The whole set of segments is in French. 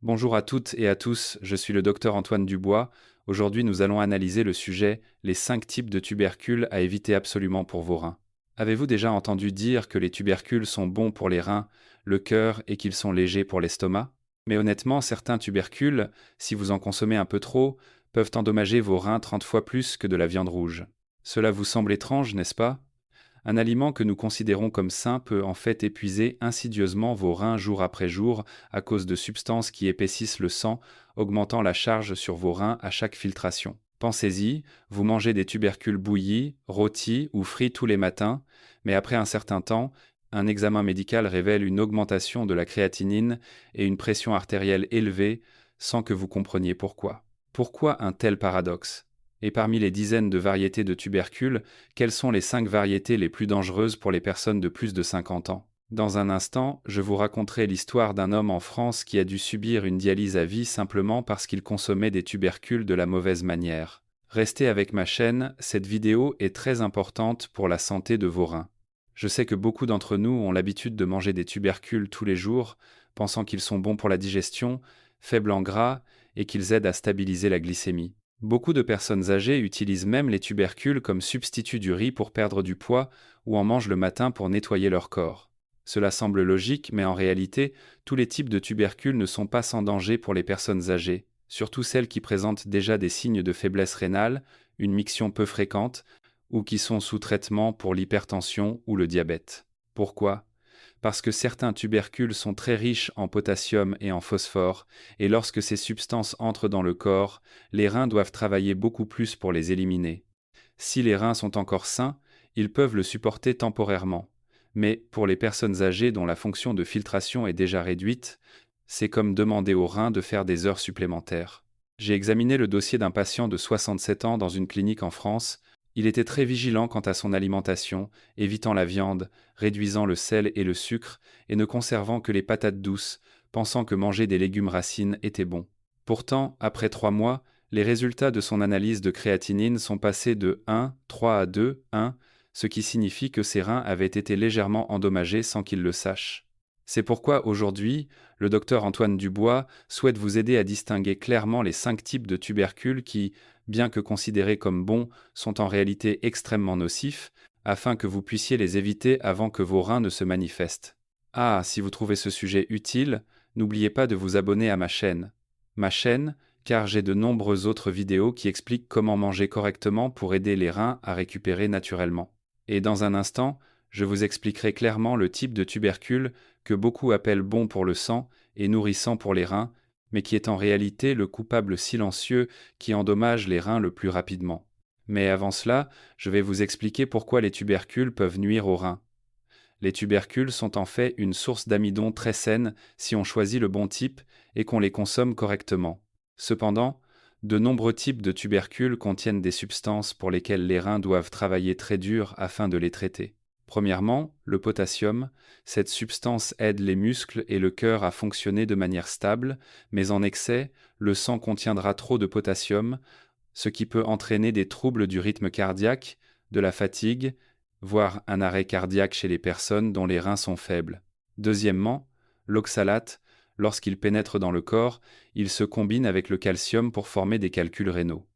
Bonjour à toutes et à tous, je suis le docteur Antoine Dubois. Aujourd'hui, nous allons analyser le sujet les 5 types de tubercules à éviter absolument pour vos reins. Avez-vous déjà entendu dire que les tubercules sont bons pour les reins, le cœur et qu'ils sont légers pour l'estomac? Mais honnêtement, certains tubercules, si vous en consommez un peu trop, peuvent endommager vos reins 30 fois plus que de la viande rouge. Cela vous semble étrange, n'est-ce pas? Un aliment que nous considérons comme sain peut en fait épuiser insidieusement vos reins jour après jour à cause de substances qui épaississent le sang, augmentant la charge sur vos reins à chaque filtration. Pensez-y, vous mangez des tubercules bouillis, rôtis ou frits tous les matins, mais après un certain temps, un examen médical révèle une augmentation de la créatinine et une pression artérielle élevée sans que vous compreniez pourquoi. Pourquoi un tel paradoxe? Et parmi les dizaines de variétés de tubercules, quelles sont les 5 variétés les plus dangereuses pour les personnes de plus de 50 ans? Dans un instant, je vous raconterai l'histoire d'un homme en France qui a dû subir une dialyse à vie simplement parce qu'il consommait des tubercules de la mauvaise manière. Restez avec ma chaîne, cette vidéo est très importante pour la santé de vos reins. Je sais que beaucoup d'entre nous ont l'habitude de manger des tubercules tous les jours, pensant qu'ils sont bons pour la digestion, faibles en gras et qu'ils aident à stabiliser la glycémie. Beaucoup de personnes âgées utilisent même les tubercules comme substitut du riz pour perdre du poids ou en mangent le matin pour nettoyer leur corps. Cela semble logique, mais en réalité, tous les types de tubercules ne sont pas sans danger pour les personnes âgées, surtout celles qui présentent déjà des signes de faiblesse rénale, une miction peu fréquente, ou qui sont sous traitement pour l'hypertension ou le diabète. Pourquoi? Parce que certains tubercules sont très riches en potassium et en phosphore, et lorsque ces substances entrent dans le corps, les reins doivent travailler beaucoup plus pour les éliminer. Si les reins sont encore sains, ils peuvent le supporter temporairement. Mais pour les personnes âgées dont la fonction de filtration est déjà réduite, c'est comme demander aux reins de faire des heures supplémentaires. J'ai examiné le dossier d'un patient de 67 ans dans une clinique en France. Il était très vigilant quant à son alimentation, évitant la viande, réduisant le sel et le sucre, et ne conservant que les patates douces, pensant que manger des légumes racines était bon. Pourtant, après 3 mois, les résultats de son analyse de créatinine sont passés de 1,3 à 2,1, ce qui signifie que ses reins avaient été légèrement endommagés sans qu'il le sache. C'est pourquoi aujourd'hui, le docteur Antoine Dubois souhaite vous aider à distinguer clairement les 5 types de tubercules qui, bien que considérés comme bons, sont en réalité extrêmement nocifs, afin que vous puissiez les éviter avant que vos reins ne se manifestent. Ah, si vous trouvez ce sujet utile, n'oubliez pas de vous abonner à ma chaîne. Ma chaîne, car j'ai de nombreuses autres vidéos qui expliquent comment manger correctement pour aider les reins à récupérer naturellement. Et dans un instant, je vous expliquerai clairement le type de tubercule que beaucoup appellent bon pour le sang et nourrissant pour les reins, mais qui est en réalité le coupable silencieux qui endommage les reins le plus rapidement. Mais avant cela, je vais vous expliquer pourquoi les tubercules peuvent nuire aux reins. Les tubercules sont en fait une source d'amidon très saine si on choisit le bon type et qu'on les consomme correctement. Cependant, de nombreux types de tubercules contiennent des substances pour lesquelles les reins doivent travailler très dur afin de les traiter. Premièrement, le potassium. Cette substance aide les muscles et le cœur à fonctionner de manière stable, mais en excès, le sang contiendra trop de potassium, ce qui peut entraîner des troubles du rythme cardiaque, de la fatigue, voire un arrêt cardiaque chez les personnes dont les reins sont faibles. Deuxièmement, l'oxalate. Lorsqu'il pénètre dans le corps, il se combine avec le calcium pour former des calculs rénaux.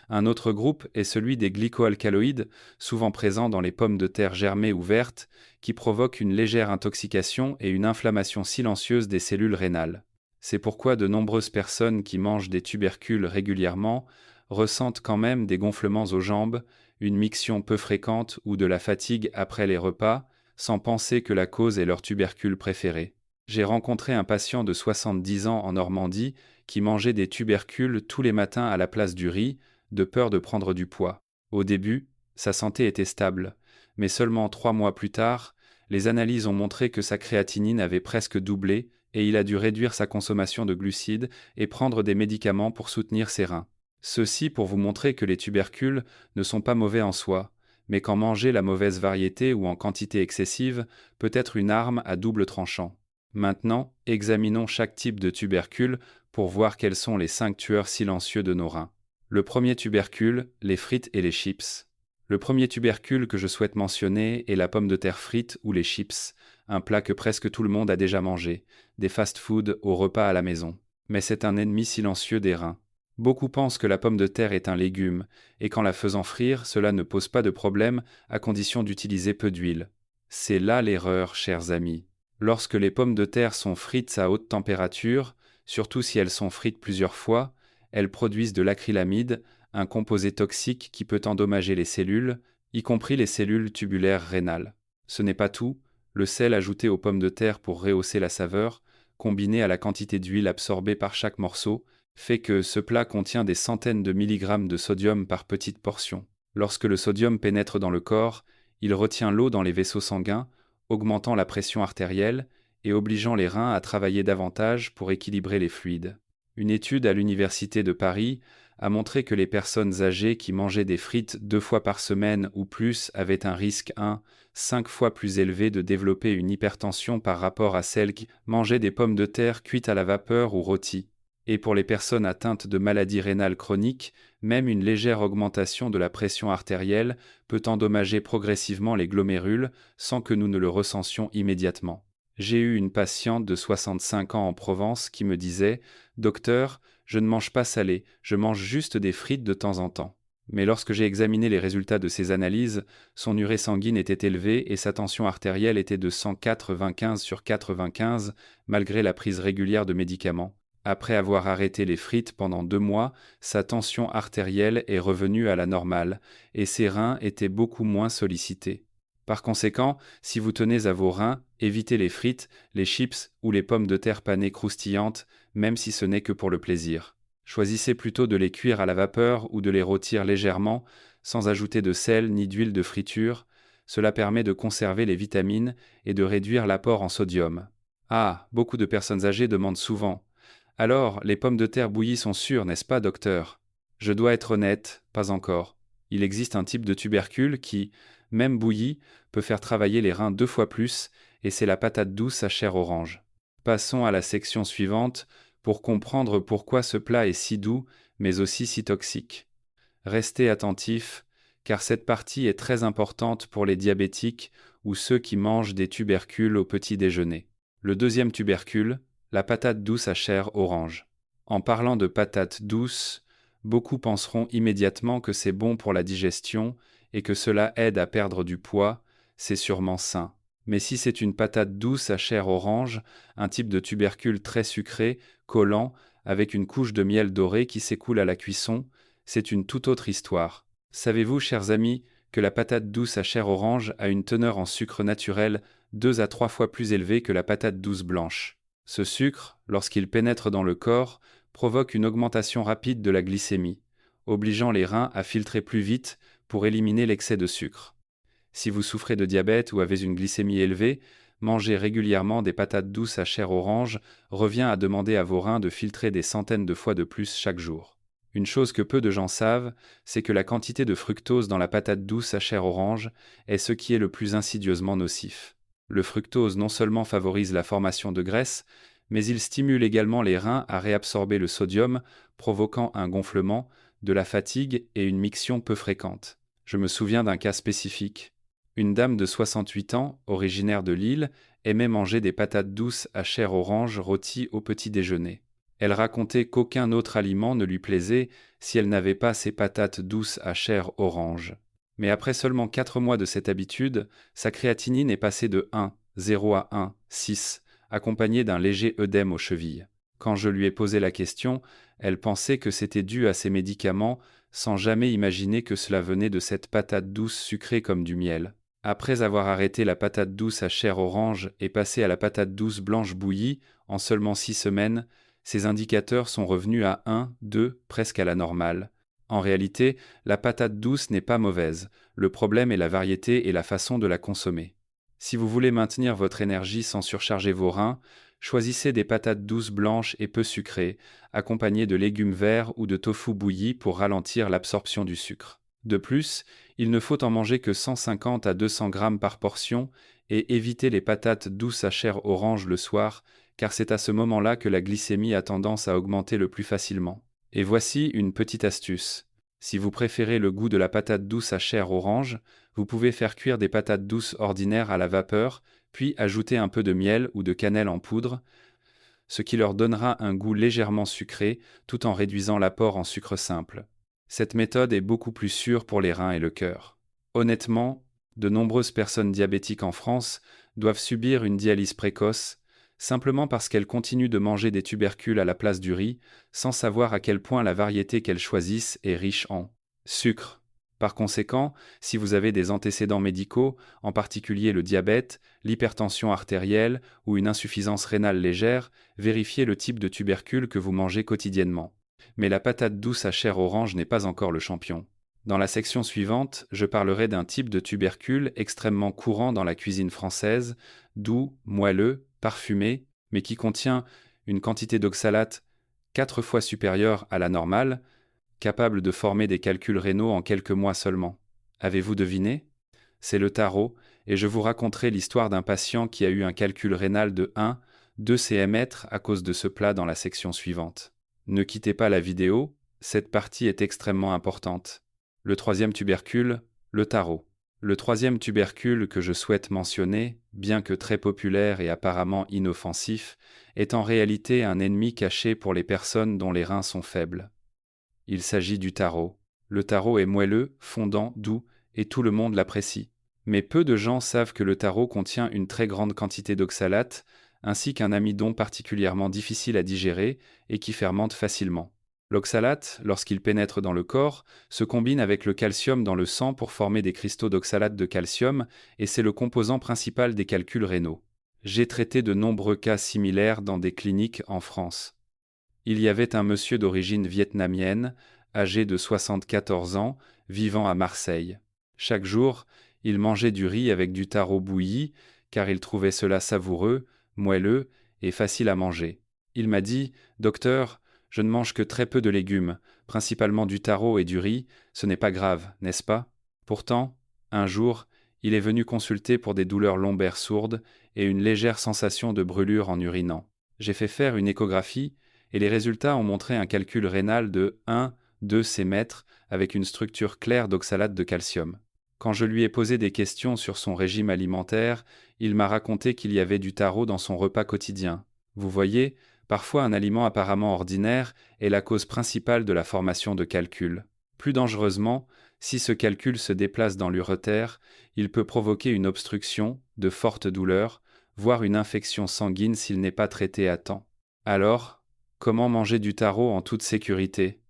Un autre groupe est celui des glycoalcaloïdes, souvent présents dans les pommes de terre germées ou vertes, qui provoquent une légère intoxication et une inflammation silencieuse des cellules rénales. C'est pourquoi de nombreuses personnes qui mangent des tubercules régulièrement ressentent quand même des gonflements aux jambes, une miction peu fréquente ou de la fatigue après les repas, sans penser que la cause est leur tubercule préféré. J'ai rencontré un patient de 70 ans en Normandie qui mangeait des tubercules tous les matins à la place du riz, de peur de prendre du poids. Au début, sa santé était stable, mais seulement 3 mois plus tard, les analyses ont montré que sa créatinine avait presque doublé et il a dû réduire sa consommation de glucides et prendre des médicaments pour soutenir ses reins. Ceci pour vous montrer que les tubercules ne sont pas mauvais en soi, mais qu'en manger la mauvaise variété ou en quantité excessive peut être une arme à double tranchant. Maintenant, examinons chaque type de tubercule pour voir quels sont les 5 tueurs silencieux de nos reins. Le premier tubercule, les frites et les chips. Le premier tubercule que je souhaite mentionner est la pomme de terre frite ou les chips, un plat que presque tout le monde a déjà mangé, des fast-foods au repas à la maison. mais c'est un ennemi silencieux des reins. Beaucoup pensent que la pomme de terre est un légume, et qu'en la faisant frire, cela ne pose pas de problème à condition d'utiliser peu d'huile. C'est là l'erreur, chers amis. Lorsque les pommes de terre sont frites à haute température, surtout si elles sont frites plusieurs fois, elles produisent de l'acrylamide, un composé toxique qui peut endommager les cellules, y compris les cellules tubulaires rénales. Ce n'est pas tout, le sel ajouté aux pommes de terre pour rehausser la saveur, combiné à la quantité d'huile absorbée par chaque morceau, fait que ce plat contient des centaines de milligrammes de sodium par petite portion. Lorsque le sodium pénètre dans le corps, il retient l'eau dans les vaisseaux sanguins, augmentant la pression artérielle et obligeant les reins à travailler davantage pour équilibrer les fluides. Une étude à l'Université de Paris a montré que les personnes âgées qui mangeaient des frites 2 fois par semaine ou plus avaient un risque 5 fois plus élevé de développer une hypertension par rapport à celles qui mangeaient des pommes de terre cuites à la vapeur ou rôties. Et pour les personnes atteintes de maladies rénales chroniques, même une légère augmentation de la pression artérielle peut endommager progressivement les glomérules sans que nous ne le ressentions immédiatement. J'ai eu une patiente de 65 ans en Provence qui me disait « Docteur, je ne mange pas salé, je mange juste des frites de temps en temps. » Mais lorsque j'ai examiné les résultats de ses analyses, son urée sanguine était élevée et sa tension artérielle était de 195/95 malgré la prise régulière de médicaments. Après avoir arrêté les frites pendant 2 mois, sa tension artérielle est revenue à la normale et ses reins étaient beaucoup moins sollicités. Par conséquent, si vous tenez à vos reins, évitez les frites, les chips ou les pommes de terre panées croustillantes, même si ce n'est que pour le plaisir. Choisissez plutôt de les cuire à la vapeur ou de les rôtir légèrement, sans ajouter de sel ni d'huile de friture. Cela permet de conserver les vitamines et de réduire l'apport en sodium. Ah, beaucoup de personnes âgées demandent souvent « Alors, les pommes de terre bouillies sont sûres, n'est-ce pas, docteur ?» Je dois être honnête, pas encore. Il existe un type de tubercule qui, même bouilli, peut faire travailler les reins 2 fois plus, et c'est la patate douce à chair orange. Passons à la section suivante pour comprendre pourquoi ce plat est si doux, mais aussi si toxique. Restez attentifs, car cette partie est très importante pour les diabétiques ou ceux qui mangent des tubercules au petit déjeuner. Le deuxième tubercule, la patate douce à chair orange. En parlant de patate douce, beaucoup penseront immédiatement que c'est bon pour la digestion et que cela aide à perdre du poids, c'est sûrement sain. Mais si c'est une patate douce à chair orange, un type de tubercule très sucré, collant, avec une couche de miel doré qui s'écoule à la cuisson, c'est une toute autre histoire. Savez-vous, chers amis, que la patate douce à chair orange a une teneur en sucre naturel 2 à 3 fois plus élevée que la patate douce blanche? Ce sucre, lorsqu'il pénètre dans le corps, provoque une augmentation rapide de la glycémie, obligeant les reins à filtrer plus vite pour éliminer l'excès de sucre. Si vous souffrez de diabète ou avez une glycémie élevée, manger régulièrement des patates douces à chair orange revient à demander à vos reins de filtrer des centaines de fois de plus chaque jour. Une chose que peu de gens savent, c'est que la quantité de fructose dans la patate douce à chair orange est ce qui est le plus insidieusement nocif. Le fructose non seulement favorise la formation de graisse, mais il stimule également les reins à réabsorber le sodium, provoquant un gonflement, de la fatigue et une miction peu fréquente. Je me souviens d'un cas spécifique. Une dame de 68 ans, originaire de Lille, aimait manger des patates douces à chair orange rôties au petit déjeuner. Elle racontait qu'aucun autre aliment ne lui plaisait si elle n'avait pas ces patates douces à chair orange. Mais après seulement 4 mois de cette habitude, sa créatinine est passée de 1,0 à 1,6, accompagnée d'un léger œdème aux chevilles. Quand je lui ai posé la question, elle pensait que c'était dû à ses médicaments, sans jamais imaginer que cela venait de cette patate douce sucrée comme du miel. Après avoir arrêté la patate douce à chair orange et passé à la patate douce blanche bouillie, en seulement 6 semaines, ses indicateurs sont revenus à 1, 2, presque à la normale. En réalité, la patate douce n'est pas mauvaise, le problème est la variété et la façon de la consommer. Si vous voulez maintenir votre énergie sans surcharger vos reins, choisissez des patates douces blanches et peu sucrées, accompagnées de légumes verts ou de tofu bouilli pour ralentir l'absorption du sucre. De plus, il ne faut en manger que 150 à 200 grammes par portion et éviter les patates douces à chair orange le soir, car c'est à ce moment-là que la glycémie a tendance à augmenter le plus facilement. Et voici une petite astuce. Si vous préférez le goût de la patate douce à chair orange, vous pouvez faire cuire des patates douces ordinaires à la vapeur, puis ajouter un peu de miel ou de cannelle en poudre. ce qui leur donnera un goût légèrement sucré tout en réduisant l'apport en sucre simple. Cette méthode est beaucoup plus sûre pour les reins et le cœur. Honnêtement, de nombreuses personnes diabétiques en France doivent subir une dialyse précoce, simplement parce qu'elles continuent de manger des tubercules à la place du riz, sans savoir à quel point la variété qu'elles choisissent est riche en sucre. Par conséquent, si vous avez des antécédents médicaux, en particulier le diabète, l'hypertension artérielle ou une insuffisance rénale légère, vérifiez le type de tubercule que vous mangez quotidiennement. Mais la patate douce à chair orange n'est pas encore le champion. Dans la section suivante, je parlerai d'un type de tubercule extrêmement courant dans la cuisine française, doux, moelleux, parfumé, mais qui contient une quantité d'oxalate 4 fois supérieure à la normale, capable de former des calculs rénaux en quelques mois seulement. Avez-vous deviné? C'est le taro, et je vous raconterai l'histoire d'un patient qui a eu un calcul rénal de 1,2 cm à cause de ce plat dans la section suivante. Ne quittez pas la vidéo, cette partie est extrêmement importante. Le troisième tubercule, le taro. Le troisième tubercule que je souhaite mentionner, bien que très populaire et apparemment inoffensif, est en réalité un ennemi caché pour les personnes dont les reins sont faibles. Il s'agit du taro. Le taro est moelleux, fondant, doux, et tout le monde l'apprécie. Mais peu de gens savent que le taro contient une très grande quantité d'oxalate, ainsi qu'un amidon particulièrement difficile à digérer et qui fermente facilement. L'oxalate, lorsqu'il pénètre dans le corps, se combine avec le calcium dans le sang pour former des cristaux d'oxalate de calcium, et c'est le composant principal des calculs rénaux. J'ai traité de nombreux cas similaires dans des cliniques en France. Il y avait un monsieur d'origine vietnamienne, âgé de 74 ans, vivant à Marseille. Chaque jour, il mangeait du riz avec du taro bouilli, car il trouvait cela savoureux, moelleux et facile à manger. Il m'a dit « Docteur, je ne mange que très peu de légumes, principalement du taro et du riz, ce n'est pas grave, n'est-ce pas ?» Pourtant, un jour, il est venu consulter pour des douleurs lombaires sourdes et une légère sensation de brûlure en urinant. J'ai fait faire une échographie et les résultats ont montré un calcul rénal de 1,2 cm avec une structure claire d'oxalate de calcium. Quand je lui ai posé des questions sur son régime alimentaire, il m'a raconté qu'il y avait du taro dans son repas quotidien. Vous voyez, parfois un aliment apparemment ordinaire est la cause principale de la formation de calculs. Plus dangereusement, si ce calcul se déplace dans l'urétère, il peut provoquer une obstruction, de fortes douleurs, voire une infection sanguine s'il n'est pas traité à temps. Alors, comment manger du taro en toute sécurité?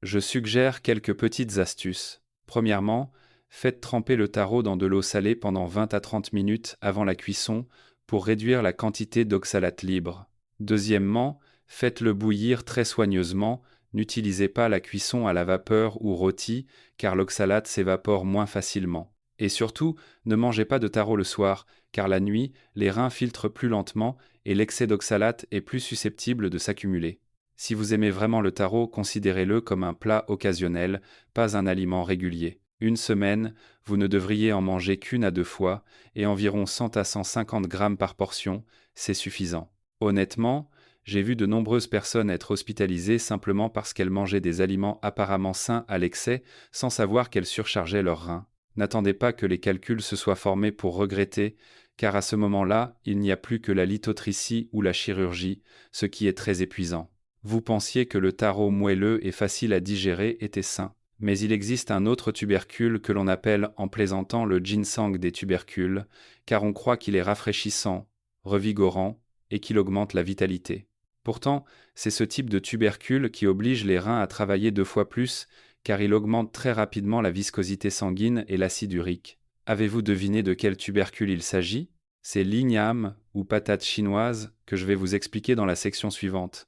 Je suggère quelques petites astuces. Premièrement, faites tremper le taro dans de l'eau salée pendant 20 à 30 minutes avant la cuisson pour réduire la quantité d'oxalate libre. Deuxièmement, faites-le bouillir très soigneusement, n'utilisez pas la cuisson à la vapeur ou rôti car l'oxalate s'évapore moins facilement. Et surtout, ne mangez pas de taro le soir, car la nuit, les reins filtrent plus lentement et l'excès d'oxalate est plus susceptible de s'accumuler. Si vous aimez vraiment le taro, considérez-le comme un plat occasionnel, pas un aliment régulier. Une semaine, vous ne devriez en manger qu'une à 2 fois, et environ 100 à 150 grammes par portion, c'est suffisant. Honnêtement, j'ai vu de nombreuses personnes être hospitalisées simplement parce qu'elles mangeaient des aliments apparemment sains à l'excès, sans savoir qu'elles surchargeaient leurs reins. N'attendez pas que les calculs se soient formés pour regretter, car à ce moment-là, il n'y a plus que la lithotricie ou la chirurgie, ce qui est très épuisant. Vous pensiez que le taro moelleux et facile à digérer était sain. Mais il existe un autre tubercule que l'on appelle en plaisantant le ginseng des tubercules, car on croit qu'il est rafraîchissant, revigorant et qu'il augmente la vitalité. Pourtant, c'est ce type de tubercule qui oblige les reins à travailler 2 fois plus, car il augmente très rapidement la viscosité sanguine et l'acide urique. Avez-vous deviné de quel tubercule il s'agit? C'est l'igname ou patate chinoise que je vais vous expliquer dans la section suivante.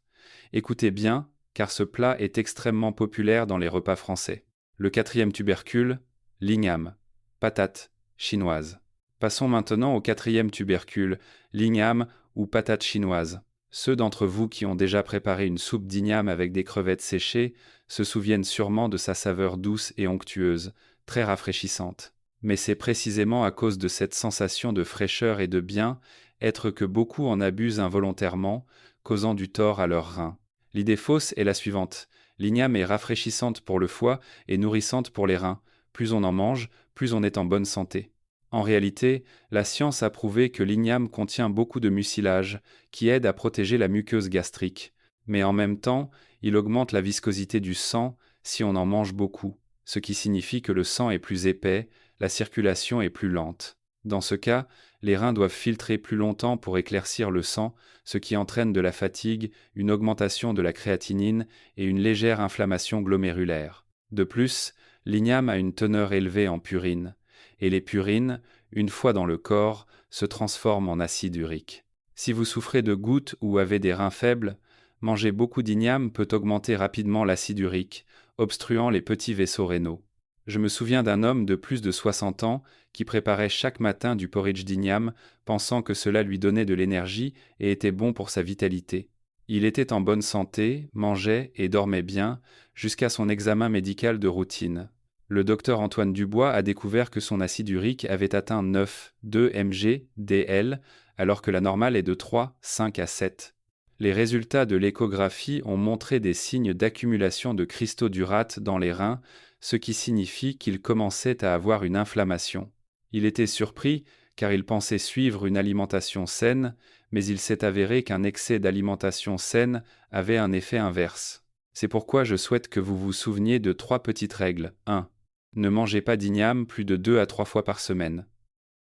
Écoutez bien, car ce plat est extrêmement populaire dans les repas français. Le quatrième tubercule, l'igname, patate chinoise. Passons maintenant au quatrième tubercule, l'igname ou patate chinoise. Ceux d'entre vous qui ont déjà préparé une soupe d'igname avec des crevettes séchées se souviennent sûrement de sa saveur douce et onctueuse, très rafraîchissante. Mais c'est précisément à cause de cette sensation de fraîcheur et de bien-être que beaucoup en abusent involontairement, causant du tort à leurs reins. L'idée fausse est la suivante. L'igname est rafraîchissante pour le foie et nourrissante pour les reins. Plus on en mange, plus on est en bonne santé. En réalité, la science a prouvé que l'igname contient beaucoup de mucilage qui aide à protéger la muqueuse gastrique, mais en même temps, il augmente la viscosité du sang si on en mange beaucoup, ce qui signifie que le sang est plus épais, la circulation est plus lente. Dans ce cas, les reins doivent filtrer plus longtemps pour éclaircir le sang, ce qui entraîne de la fatigue, une augmentation de la créatinine et une légère inflammation glomérulaire. De plus, l'igname a une teneur élevée en purine, et les purines, une fois dans le corps, se transforment en acide urique. Si vous souffrez de gouttes ou avez des reins faibles, manger beaucoup d'igname peut augmenter rapidement l'acide urique, obstruant les petits vaisseaux rénaux. Je me souviens d'un homme de plus de 60 ans qui préparait chaque matin du porridge d'igname, pensant que cela lui donnait de l'énergie et était bon pour sa vitalité. Il était en bonne santé, mangeait et dormait bien, jusqu'à son examen médical de routine. Le docteur Antoine Dubois a découvert que son acide urique avait atteint 9,2 mg dl, alors que la normale est de 3,5 à 7. Les résultats de l'échographie ont montré des signes d'accumulation de cristaux d'urate dans les reins, ce qui signifie qu'il commençait à avoir une inflammation. Il était surpris car il pensait suivre une alimentation saine, mais il s'est avéré qu'un excès d'alimentation saine avait un effet inverse. C'est pourquoi je souhaite que vous vous souveniez de 3 petites règles. 1. Ne mangez pas d'igname plus de 2 à 3 fois par semaine.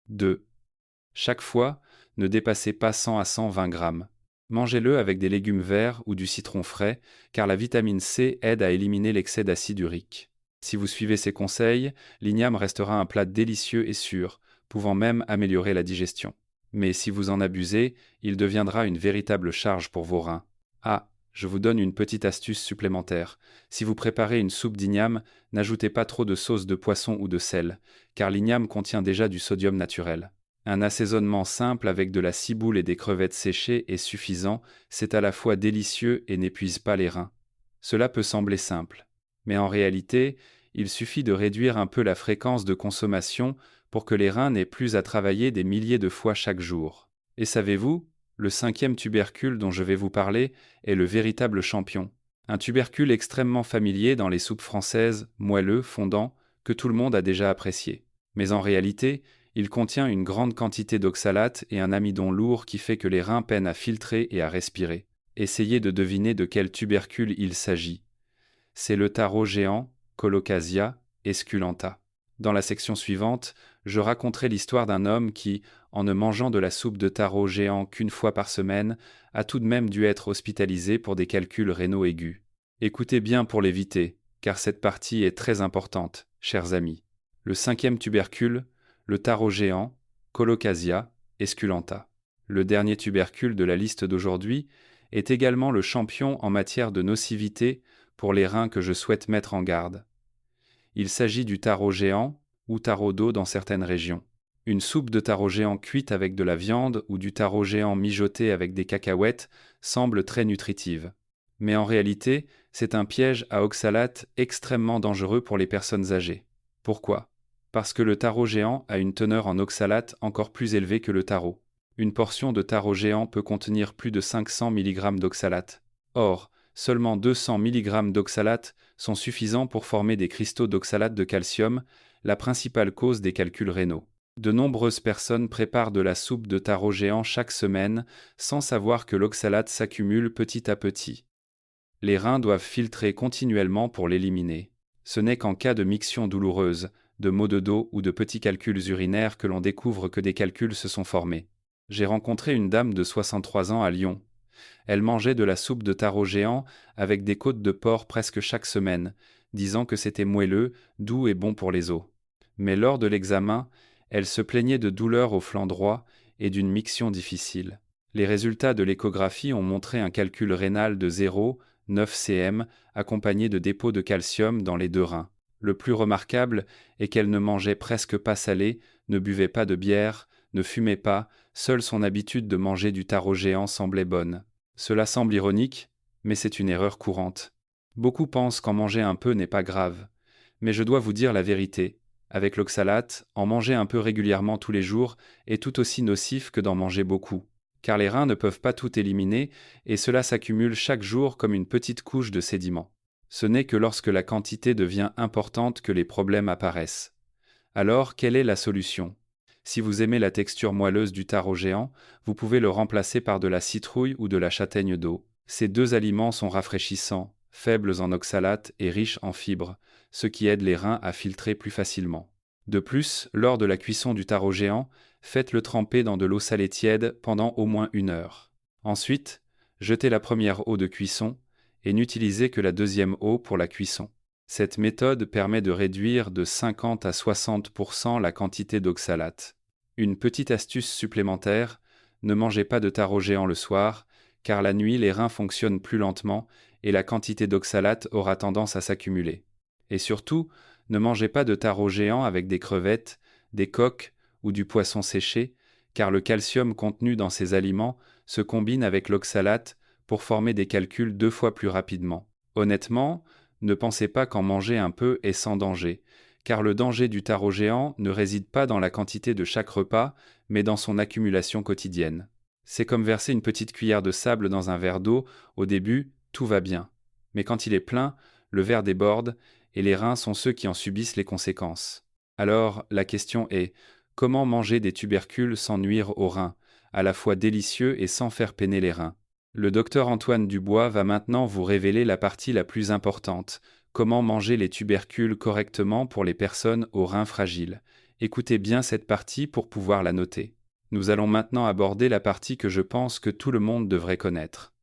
2. Chaque fois, ne dépassez pas 100 à 120 grammes. Mangez-le avec des légumes verts ou du citron frais, car la vitamine C aide à éliminer l'excès d'acide urique. Si vous suivez ces conseils, l'igname restera un plat délicieux et sûr, pouvant même améliorer la digestion. Mais si vous en abusez, il deviendra une véritable charge pour vos reins. Ah, je vous donne une petite astuce supplémentaire. Si vous préparez une soupe d'igname, n'ajoutez pas trop de sauce de poisson ou de sel, car l'igname contient déjà du sodium naturel. Un assaisonnement simple avec de la ciboule et des crevettes séchées est suffisant, c'est à la fois délicieux et n'épuise pas les reins. Cela peut sembler simple, mais en réalité, il suffit de réduire un peu la fréquence de consommation pour que les reins n'aient plus à travailler des milliers de fois chaque jour. Et savez-vous, le 5e tubercule dont je vais vous parler est le véritable champion. Un tubercule extrêmement familier dans les soupes françaises, moelleux, fondant, que tout le monde a déjà apprécié. Mais en réalité, il contient une grande quantité d'oxalate et un amidon lourd qui fait que les reins peinent à filtrer et à respirer. Essayez de deviner de quel tubercule il s'agit. C'est le taro géant, Colocasia esculenta. Dans la section suivante, je raconterai l'histoire d'un homme qui, en ne mangeant de la soupe de taro géant qu'une fois par semaine, a tout de même dû être hospitalisé pour des calculs rénaux aigus. Écoutez bien pour l'éviter, car cette partie est très importante, chers amis. Le 5e tubercule, le taro géant, Colocasia esculenta. Le dernier tubercule de la liste d'aujourd'hui est également le champion en matière de nocivité pour les reins que je souhaite mettre en garde. Il s'agit du taro géant ou taro d'eau dans certaines régions. Une soupe de taro géant cuite avec de la viande ou du taro géant mijoté avec des cacahuètes semble très nutritive. Mais en réalité, c'est un piège à oxalate extrêmement dangereux pour les personnes âgées. Pourquoi ? Parce que le taro géant a une teneur en oxalate encore plus élevée que le taro. Une portion de taro géant peut contenir plus de 500 mg d'oxalate. Or, seulement 200 mg d'oxalate sont suffisants pour former des cristaux d'oxalate de calcium, la principale cause des calculs rénaux. De nombreuses personnes préparent de la soupe de taro géant chaque semaine sans savoir que l'oxalate s'accumule petit à petit. Les reins doivent filtrer continuellement pour l'éliminer. Ce n'est qu'en cas de miction douloureuse, de maux de dos ou de petits calculs urinaires que l'on découvre que des calculs se sont formés. J'ai rencontré une dame de 63 ans à Lyon. Elle mangeait de la soupe de taro géant avec des côtes de porc presque chaque semaine, disant que c'était moelleux, doux et bon pour les os. Mais lors de l'examen, elle se plaignait de douleurs au flanc droit et d'une miction difficile. Les résultats de l'échographie ont montré un calcul rénal de 0,9 cm accompagné de dépôts de calcium dans les 2 reins. Le plus remarquable est qu'elle ne mangeait presque pas salé, ne buvait pas de bière, ne fumait pas, seule son habitude de manger du taro géant semblait bonne. Cela semble ironique, mais c'est une erreur courante. Beaucoup pensent qu'en manger un peu n'est pas grave. Mais je dois vous dire la vérité. Avec l'oxalate, en manger un peu régulièrement tous les jours est tout aussi nocif que d'en manger beaucoup. Car les reins ne peuvent pas tout éliminer et cela s'accumule chaque jour comme une petite couche de sédiments. Ce n'est que lorsque la quantité devient importante que les problèmes apparaissent. Alors, quelle est la solution ? Si vous aimez la texture moelleuse du taro géant, vous pouvez le remplacer par de la citrouille ou de la châtaigne d'eau. Ces deux aliments sont rafraîchissants, faibles en oxalate et riches en fibres, ce qui aide les reins à filtrer plus facilement. De plus, lors de la cuisson du taro géant, faites-le tremper dans de l'eau salée tiède pendant au moins 1 heure. Ensuite, jetez la première eau de cuisson et n'utilisez que la deuxième eau pour la cuisson. Cette méthode permet de réduire de 50 à 60% la quantité d'oxalate. Une petite astuce supplémentaire, ne mangez pas de taro géant le soir, car la nuit les reins fonctionnent plus lentement et la quantité d'oxalate aura tendance à s'accumuler. Et surtout, ne mangez pas de taro géant avec des crevettes, des coques ou du poisson séché, car le calcium contenu dans ces aliments se combine avec l'oxalate pour former des calculs 2 fois plus rapidement. Honnêtement, ne pensez pas qu'en manger un peu est sans danger, car le danger du taro géant ne réside pas dans la quantité de chaque repas, mais dans son accumulation quotidienne. C'est comme verser une petite cuillère de sable dans un verre d'eau, au début, tout va bien. Mais quand il est plein, le verre déborde, et les reins sont ceux qui en subissent les conséquences. Alors, la question est, comment manger des tubercules sans nuire aux reins, à la fois délicieux et sans faire peiner les reins? Le docteur Antoine Dubois va maintenant vous révéler la partie la plus importante, comment manger les tubercules correctement pour les personnes aux reins fragiles. Écoutez bien cette partie pour pouvoir la noter. Nous allons maintenant aborder la partie que je pense que tout le monde devrait connaître.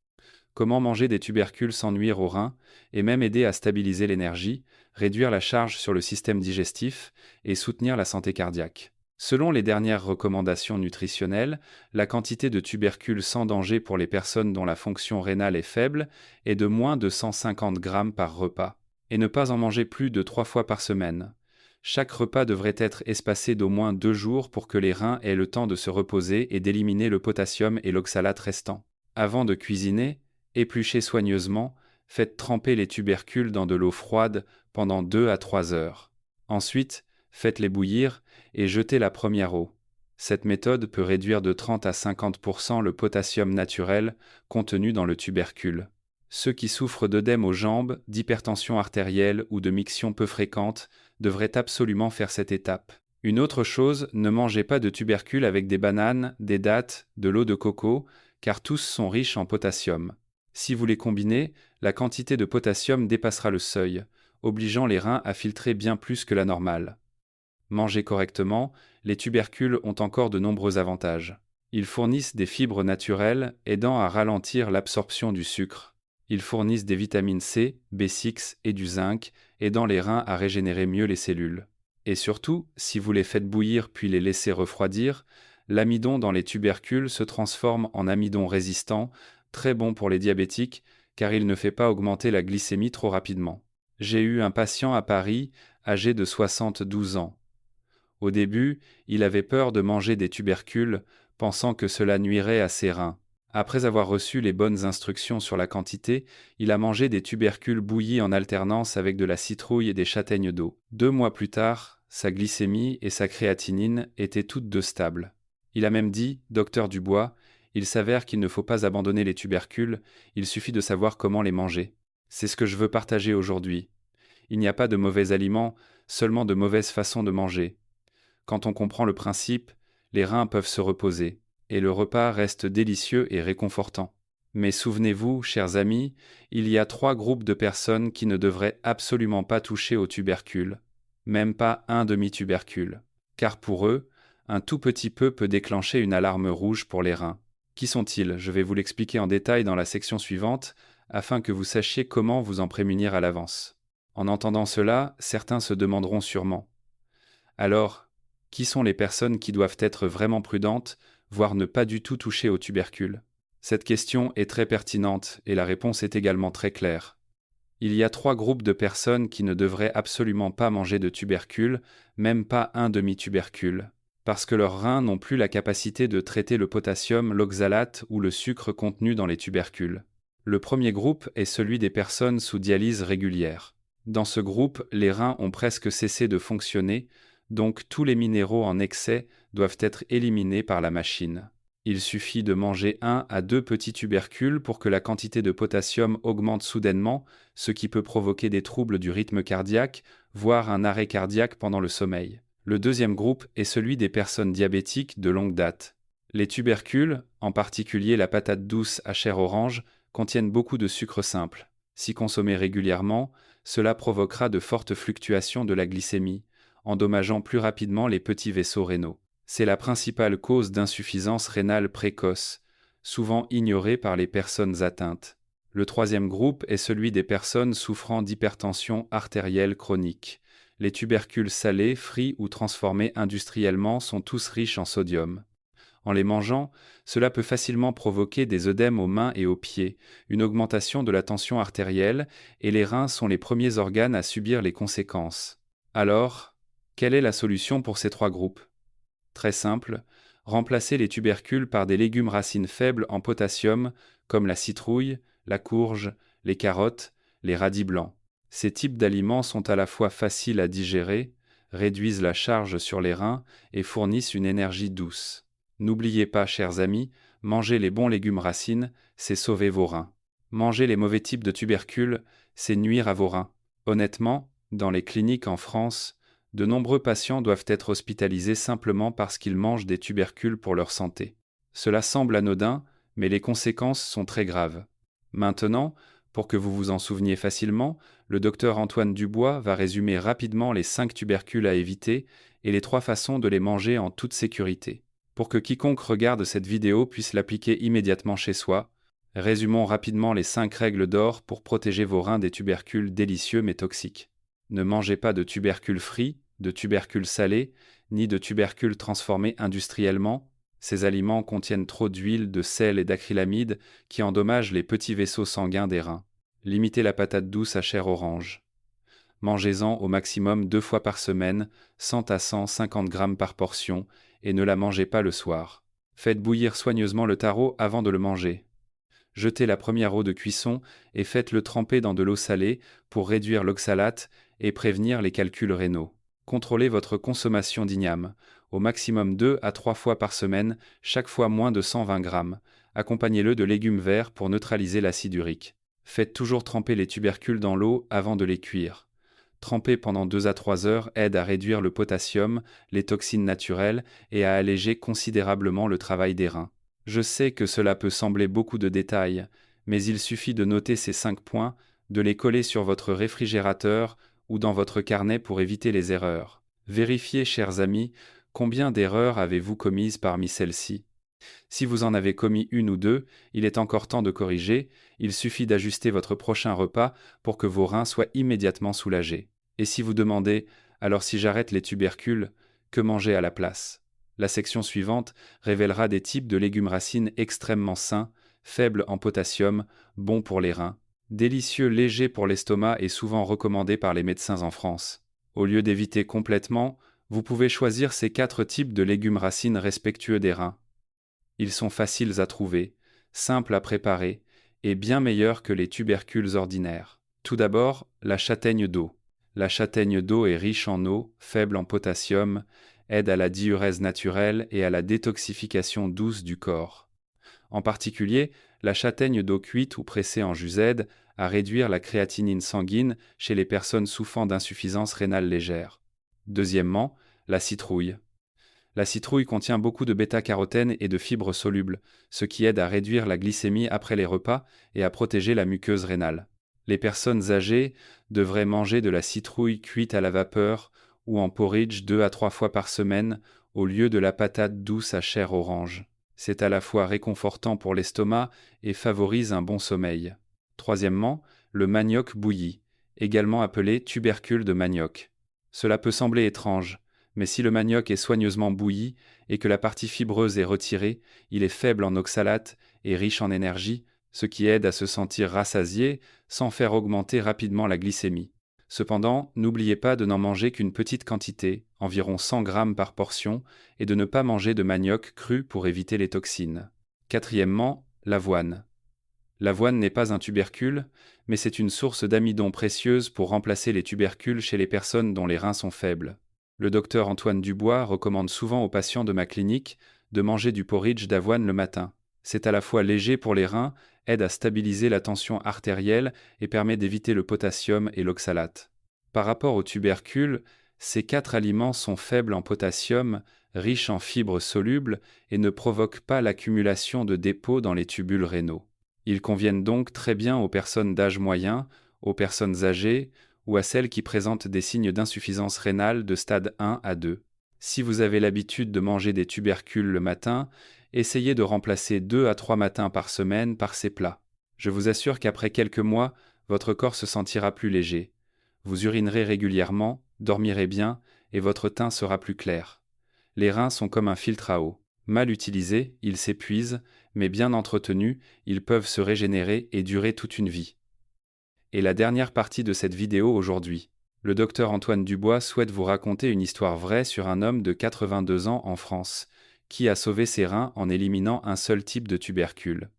Comment manger des tubercules sans nuire aux reins et même aider à stabiliser l'énergie, réduire la charge sur le système digestif et soutenir la santé cardiaque. Selon les dernières recommandations nutritionnelles, la quantité de tubercules sans danger pour les personnes dont la fonction rénale est faible est de moins de 150 grammes par repas, et ne pas en manger plus de 3 fois par semaine. Chaque repas devrait être espacé d'au moins 2 jours pour que les reins aient le temps de se reposer et d'éliminer le potassium et l'oxalate restant. Avant de cuisiner, épluchez soigneusement, faites tremper les tubercules dans de l'eau froide pendant 2 à 3 heures. Ensuite, faites-les bouillir et jetez la première eau. Cette méthode peut réduire de 30 à 50% le potassium naturel contenu dans le tubercule. Ceux qui souffrent d'œdème aux jambes, d'hypertension artérielle ou de miction peu fréquente devraient absolument faire cette étape. Une autre chose, ne mangez pas de tubercules avec des bananes, des dattes, de l'eau de coco, car tous sont riches en potassium. Si vous les combinez, la quantité de potassium dépassera le seuil, obligeant les reins à filtrer bien plus que la normale. Mangés correctement, les tubercules ont encore de nombreux avantages. Ils fournissent des fibres naturelles aidant à ralentir l'absorption du sucre. Ils fournissent des vitamines C, B6 et du zinc, aidant les reins à régénérer mieux les cellules. Et surtout, si vous les faites bouillir puis les laissez refroidir, l'amidon dans les tubercules se transforme en amidon résistant, très bon pour les diabétiques, car il ne fait pas augmenter la glycémie trop rapidement. J'ai eu un patient à Paris, âgé de 72 ans. Au début, il avait peur de manger des tubercules, pensant que cela nuirait à ses reins. Après avoir reçu les bonnes instructions sur la quantité, il a mangé des tubercules bouillis en alternance avec de la citrouille et des châtaignes d'eau. 2 mois plus tard, sa glycémie et sa créatinine étaient toutes deux stables. Il a même dit, docteur Dubois, il s'avère qu'il ne faut pas abandonner les tubercules, il suffit de savoir comment les manger. C'est ce que je veux partager aujourd'hui. Il n'y a pas de mauvais aliments, seulement de mauvaises façons de manger. Quand on comprend le principe, les reins peuvent se reposer, et le repas reste délicieux et réconfortant. Mais souvenez-vous, chers amis, il y a 3 groupes de personnes qui ne devraient absolument pas toucher aux tubercules, même pas un demi-tubercule, car pour eux, un tout petit peu peut déclencher une alarme rouge pour les reins. Qui sont-ils? Je vais vous l'expliquer en détail dans la section suivante, afin que vous sachiez comment vous en prémunir à l'avance. En entendant cela, certains se demanderont sûrement. Alors, qui sont les personnes qui doivent être vraiment prudentes, voire ne pas du tout toucher aux tubercules? Cette question est très pertinente et la réponse est également très claire. Il y a 3 groupes de personnes qui ne devraient absolument pas manger de tubercules, même pas un demi-tubercule, parce que leurs reins n'ont plus la capacité de traiter le potassium, l'oxalate ou le sucre contenu dans les tubercules. Le premier groupe est celui des personnes sous dialyse régulière. Dans ce groupe, les reins ont presque cessé de fonctionner, donc tous les minéraux en excès doivent être éliminés par la machine. Il suffit de manger 1 à 2 petits tubercules pour que la quantité de potassium augmente soudainement, ce qui peut provoquer des troubles du rythme cardiaque, voire un arrêt cardiaque pendant le sommeil. Le deuxième groupe est celui des personnes diabétiques de longue date. Les tubercules, en particulier la patate douce à chair orange, contiennent beaucoup de sucre simple. Si consommé régulièrement, cela provoquera de fortes fluctuations de la glycémie, endommageant plus rapidement les petits vaisseaux rénaux. C'est la principale cause d'insuffisance rénale précoce, souvent ignorée par les personnes atteintes. Le troisième groupe est celui des personnes souffrant d'hypertension artérielle chronique. Les tubercules salés, frits ou transformés industriellement sont tous riches en sodium. En les mangeant, cela peut facilement provoquer des œdèmes aux mains et aux pieds, une augmentation de la tension artérielle, et les reins sont les premiers organes à subir les conséquences. Alors, quelle est la solution pour ces trois groupes? Très simple, remplacez les tubercules par des légumes racines faibles en potassium, comme la citrouille, la courge, les carottes, les radis blancs. Ces types d'aliments sont à la fois faciles à digérer, réduisent la charge sur les reins et fournissent une énergie douce. N'oubliez pas, chers amis, manger les bons légumes racines, c'est sauver vos reins. Manger les mauvais types de tubercules, c'est nuire à vos reins. Honnêtement, dans les cliniques en France, de nombreux patients doivent être hospitalisés simplement parce qu'ils mangent des tubercules pour leur santé. Cela semble anodin, mais les conséquences sont très graves. Maintenant, pour que vous vous en souveniez facilement, le docteur Antoine Dubois va résumer rapidement les 5 tubercules à éviter et les 3 façons de les manger en toute sécurité. Pour que quiconque regarde cette vidéo puisse l'appliquer immédiatement chez soi, résumons rapidement les 5 règles d'or pour protéger vos reins des tubercules délicieux mais toxiques. Ne mangez pas de tubercules frits, de tubercules salés, ni de tubercules transformés industriellement. Ces aliments contiennent trop d'huile, de sel et d'acrylamide qui endommagent les petits vaisseaux sanguins des reins. Limitez la patate douce à chair orange. Mangez-en au maximum 2 fois par semaine, 100 à 150 grammes par portion, et ne la mangez pas le soir. Faites bouillir soigneusement le taro avant de le manger. Jetez la première eau de cuisson et faites-le tremper dans de l'eau salée pour réduire l'oxalate et prévenir les calculs rénaux. Contrôlez votre consommation d'igname, au maximum 2 à 3 fois par semaine, chaque fois moins de 120 grammes. Accompagnez-le de légumes verts pour neutraliser l'acide urique. Faites toujours tremper les tubercules dans l'eau avant de les cuire. Tremper pendant 2 à 3 heures aide à réduire le potassium, les toxines naturelles et à alléger considérablement le travail des reins. Je sais que cela peut sembler beaucoup de détails, mais il suffit de noter ces 5 points, de les coller sur votre réfrigérateur ou dans votre carnet pour éviter les erreurs. Vérifiez, chers amis, combien d'erreurs avez-vous commises parmi celles-ci. Si vous en avez commis 1 ou 2, il est encore temps de corriger, il suffit d'ajuster votre prochain repas pour que vos reins soient immédiatement soulagés. Et si vous demandez, alors si j'arrête les tubercules, que manger à la place? La section suivante révélera des types de légumes racines extrêmement sains, faibles en potassium, bons pour les reins, délicieux, légers pour l'estomac et souvent recommandés par les médecins en France. Au lieu d'éviter complètement, vous pouvez choisir ces 4 types de légumes racines respectueux des reins. Ils sont faciles à trouver, simples à préparer et bien meilleurs que les tubercules ordinaires. Tout d'abord, la châtaigne d'eau. La châtaigne d'eau est riche en eau, faible en potassium, aide à la diurèse naturelle et à la détoxification douce du corps. En particulier, la châtaigne d'eau cuite ou pressée en jus aide à réduire la créatinine sanguine chez les personnes souffrant d'insuffisance rénale légère. Deuxièmement, la citrouille. La citrouille contient beaucoup de bêta-carotène et de fibres solubles, ce qui aide à réduire la glycémie après les repas et à protéger la muqueuse rénale. Les personnes âgées devraient manger de la citrouille cuite à la vapeur ou en porridge 2 à 3 fois par semaine au lieu de la patate douce à chair orange. C'est à la fois réconfortant pour l'estomac et favorise un bon sommeil. Troisièmement, le manioc bouilli, également appelé tubercule de manioc. Cela peut sembler étrange, mais si le manioc est soigneusement bouilli et que la partie fibreuse est retirée, il est faible en oxalate et riche en énergie, ce qui aide à se sentir rassasié sans faire augmenter rapidement la glycémie. Cependant, n'oubliez pas de n'en manger qu'une petite quantité, environ 100 grammes par portion, et de ne pas manger de manioc cru pour éviter les toxines. Quatrièmement, l'avoine. L'avoine n'est pas un tubercule, mais c'est une source d'amidon précieuse pour remplacer les tubercules chez les personnes dont les reins sont faibles. Le docteur Antoine Dubois recommande souvent aux patients de ma clinique de manger du porridge d'avoine le matin. C'est à la fois léger pour les reins, aide à stabiliser la tension artérielle et permet d'éviter le potassium et l'oxalate. Par rapport aux tubercules, Ces 4 aliments sont faibles en potassium, riches en fibres solubles et ne provoquent pas l'accumulation de dépôts dans les tubules rénaux. Ils conviennent donc très bien aux personnes d'âge moyen, aux personnes âgées ou à celles qui présentent des signes d'insuffisance rénale de stade 1 à 2. Si vous avez l'habitude de manger des tubercules le matin, essayez de remplacer 2 à 3 matins par semaine par ces plats. Je vous assure qu'après quelques mois, votre corps se sentira plus léger. Vous urinerez régulièrement, dormirez bien et votre teint sera plus clair. Les reins sont comme un filtre à eau. Mal utilisés, ils s'épuisent, mais bien entretenus, ils peuvent se régénérer et durer toute une vie. Et la dernière partie de cette vidéo aujourd'hui. Le docteur Antoine Dubois souhaite vous raconter une histoire vraie sur un homme de 82 ans en France, qui a sauvé ses reins en éliminant un seul type de tubercule.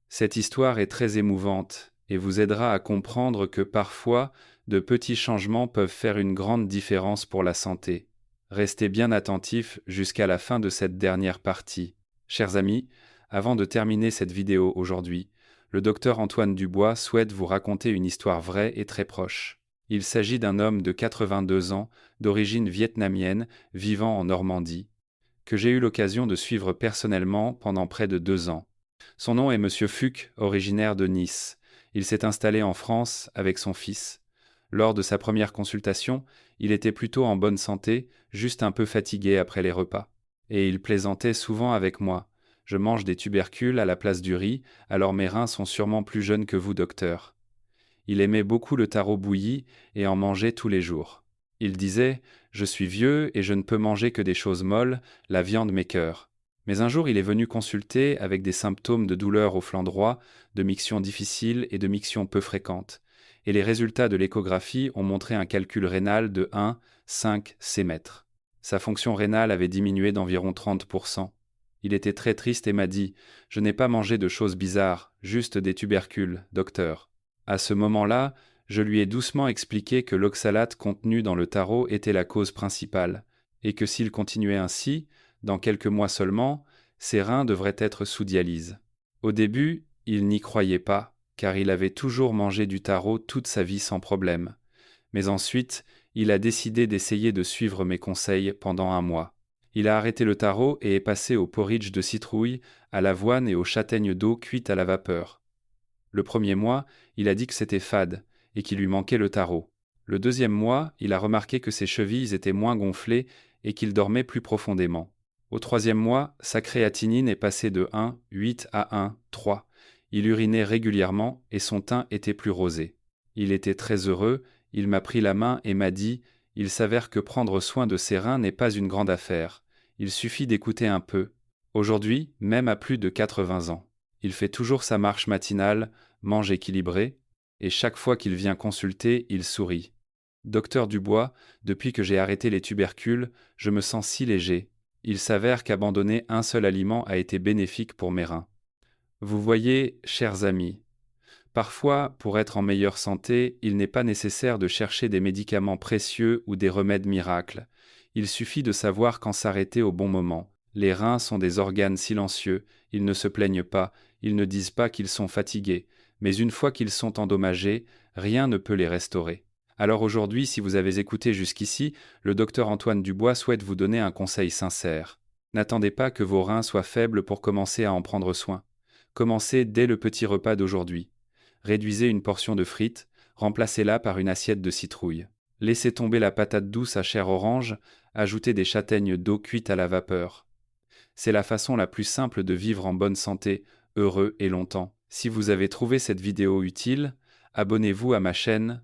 Cette histoire est très émouvante et vous aidera à comprendre que parfois, de petits changements peuvent faire une grande différence pour la santé. Restez bien attentifs jusqu'à la fin de cette dernière partie. Chers amis, avant de terminer cette vidéo aujourd'hui, le docteur Antoine Dubois souhaite vous raconter une histoire vraie et très proche. Il s'agit d'un homme de 82 ans, d'origine vietnamienne, vivant en Normandie, que j'ai eu l'occasion de suivre personnellement pendant près de 2 ans. Son nom est Monsieur Fuc, originaire de Nice. Il s'est installé en France avec son fils. Lors de sa première consultation, il était plutôt en bonne santé, juste un peu fatigué après les repas. Et il plaisantait souvent avec moi. Je mange des tubercules à la place du riz, alors mes reins sont sûrement plus jeunes que vous, docteur. Il aimait beaucoup le taro bouilli et en mangeait tous les jours. Il disait « Je suis vieux et je ne peux manger que des choses molles, la viande m'écœure ». Mais un jour il est venu consulter avec des symptômes de douleur au flanc droit, de miction difficile et de miction peu fréquente. Et les résultats de l'échographie ont montré un calcul rénal de 1,5 cm. Sa fonction rénale avait diminué d'environ 30%. Il était très triste et m'a dit « Je n'ai pas mangé de choses bizarres, juste des tubercules, docteur ». À ce moment-là, je lui ai doucement expliqué que l'oxalate contenu dans le taro était la cause principale, et que s'il continuait ainsi, dans quelques mois seulement, ses reins devraient être sous dialyse. Au début, il n'y croyait pas, car il avait toujours mangé du taro toute sa vie sans problème. Mais ensuite, il a décidé d'essayer de suivre mes conseils pendant un mois. Il a arrêté le taro et est passé au porridge de citrouille, à l'avoine et aux châtaignes d'eau cuites à la vapeur. Le premier mois, il a dit que c'était fade et qu'il lui manquait le taro. Le deuxième mois, il a remarqué que ses chevilles étaient moins gonflées et qu'il dormait plus profondément. Au troisième mois, sa créatinine est passée de 1,8 à 1,3. Il urinait régulièrement et son teint était plus rosé. Il était très heureux, il m'a pris la main et m'a dit « Il s'avère que prendre soin de ses reins n'est pas une grande affaire. Il suffit d'écouter un peu. » Aujourd'hui, même à plus de 80 ans. Il fait toujours sa marche matinale, mange équilibré, et chaque fois qu'il vient consulter, il sourit. Docteur Dubois, depuis que j'ai arrêté les tubercules, je me sens si léger. Il s'avère qu'abandonner un seul aliment a été bénéfique pour mes reins. Vous voyez, chers amis, parfois, pour être en meilleure santé, il n'est pas nécessaire de chercher des médicaments précieux ou des remèdes miracles. Il suffit de savoir quand s'arrêter au bon moment. Les reins sont des organes silencieux, ils ne se plaignent pas, ils ne disent pas qu'ils sont fatigués, mais une fois qu'ils sont endommagés, rien ne peut les restaurer. Alors aujourd'hui, si vous avez écouté jusqu'ici, le docteur Antoine Dubois souhaite vous donner un conseil sincère. N'attendez pas que vos reins soient faibles pour commencer à en prendre soin. Commencez dès le petit repas d'aujourd'hui. Réduisez une portion de frites, remplacez-la par une assiette de citrouille. Laissez tomber la patate douce à chair orange, ajoutez des châtaignes d'eau cuites à la vapeur. C'est la façon la plus simple de vivre en bonne santé, heureux et longtemps. Si vous avez trouvé cette vidéo utile, abonnez-vous à ma chaîne,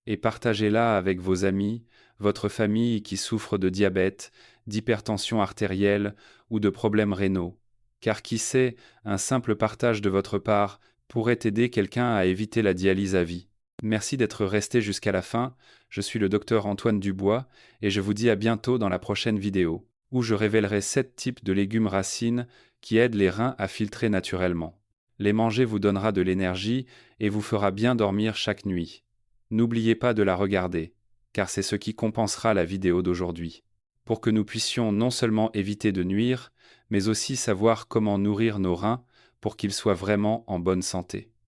et partagez-la avec vos amis, votre famille qui souffre de diabète, d'hypertension artérielle ou de problèmes rénaux. Car qui sait, un simple partage de votre part pourrait aider quelqu'un à éviter la dialyse à vie. Merci d'être resté jusqu'à la fin, je suis le docteur Antoine Dubois et je vous dis à bientôt dans la prochaine vidéo, où je révélerai 7 types de légumes racines qui aident les reins à filtrer naturellement. Les manger vous donnera de l'énergie et vous fera bien dormir chaque nuit. N'oubliez pas de la regarder, car c'est ce qui compensera la vidéo d'aujourd'hui, pour que nous puissions non seulement éviter de nuire, mais aussi savoir comment nourrir nos reins pour qu'ils soient vraiment en bonne santé.